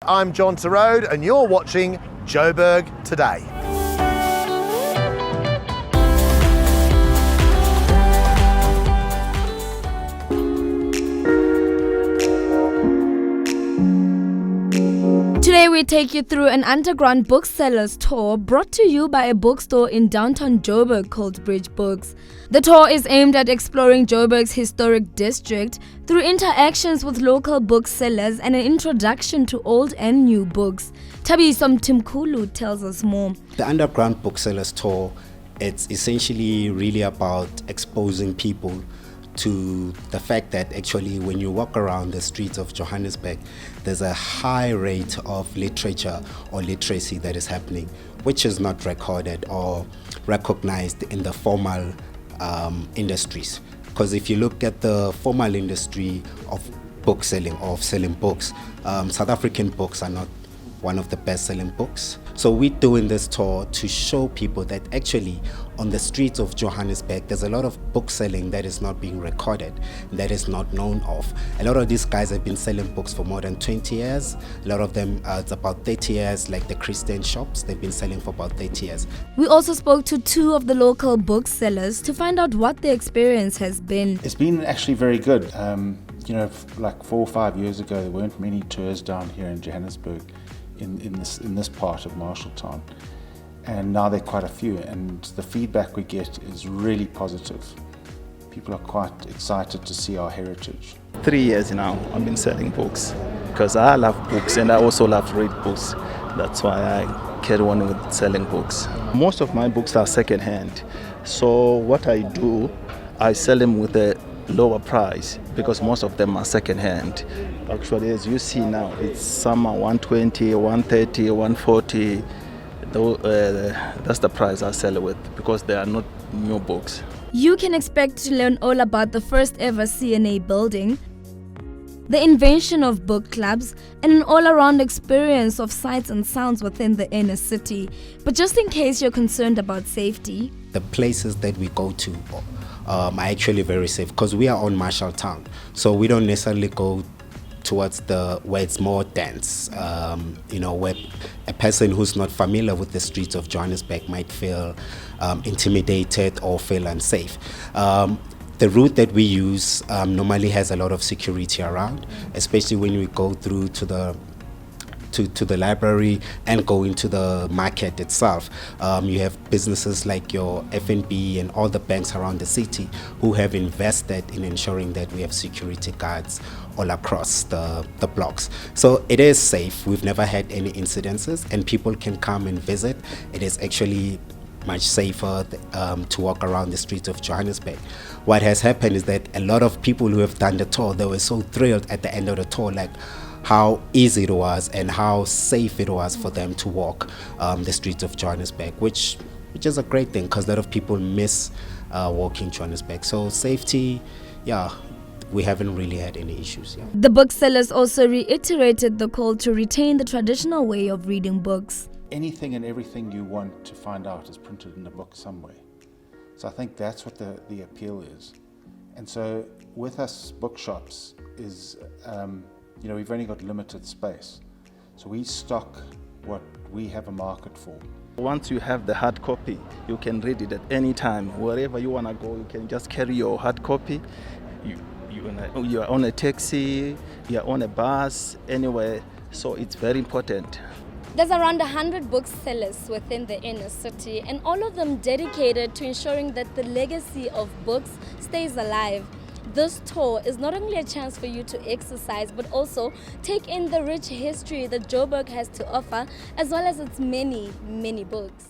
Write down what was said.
I'm John Terode and you're watching Joburg Today. Today we take you through an underground booksellers tour brought to you by a bookstore in downtown Joburg called Bridge Books. The tour is aimed at exploring Joburg's historic district through interactions with local booksellers and an introduction to old and new books. Tabisom Timkulu tells us more. The underground booksellers tour, it's essentially really about exposing people to the fact that actually when you walk around the streets of Johannesburg, there's a high rate of literature or literacy that is happening, which is not recorded or recognized in the formal industries. Because if you look at the formal industry of book selling or of selling books, South African books are not one of the best-selling books. So we're doing this tour to show people that actually on the streets of Johannesburg, there's a lot of book selling that is not being recorded, that is not known of. A lot of these guys have been selling books for more than 20 years. A lot of them, it's about 30 years, like the Christian shops, they've been selling for about 30 years. We also spoke to two of the local booksellers to find out what their experience has been. It's been actually very good. Like 4 or 5 years ago, there weren't many tours down here in Johannesburg in this part of Marshalltown, and now there are quite a few, and the feedback we get is really positive. People are quite excited to see our heritage. 3 years now I've been selling books because I love books and I also love to read books. That's why I carry on with selling books. Most of my books are second-hand, so what I do, I sell them with a lower price because most of them are second-hand. Actually, as you see now, it's some are 120, 130, 140. That's the price I sell it with because they are not new books. You can expect to learn all about the first ever CNA building, the invention of book clubs, and an all-around experience of sights and sounds within the inner city. But just in case you're concerned about safety, the places that we go to are actually very safe because we are on Marshalltown, so we don't necessarily go towards where it's more dense, where a person who's not familiar with the streets of Johannesburg might feel intimidated or feel unsafe. The route that we use normally has a lot of security around, especially when we go through to the library and go into the market itself. You have businesses like your F&B and all the banks around the city who have invested in ensuring that we have security guards all across the blocks. So it is safe. We've never had any incidences and people can come and visit. It is actually much safer to walk around the streets of Johannesburg. What has happened is that a lot of people who have done the tour, they were so thrilled at the end of the tour, like how easy it was and how safe it was for them to walk the streets of Johannesburg, which is a great thing because a lot of people miss walking Johannesburg. So safety, we haven't really had any issues. The booksellers also reiterated the call to retain the traditional way of reading books. Anything and everything you want to find out is printed in a book somewhere. So I think that's what the appeal is. And so with us bookshops is, we've only got limited space. So we stock what we have a market for. Once you have the hard copy, you can read it at any time. Wherever you want to go, you can just carry your hard copy. You are on a taxi, you are on a bus, anywhere. So it's very important. There's around 100 booksellers within the inner city, and all of them dedicated to ensuring that the legacy of books stays alive. This tour is not only a chance for you to exercise, but also take in the rich history that Joburg has to offer, as well as its many, many books.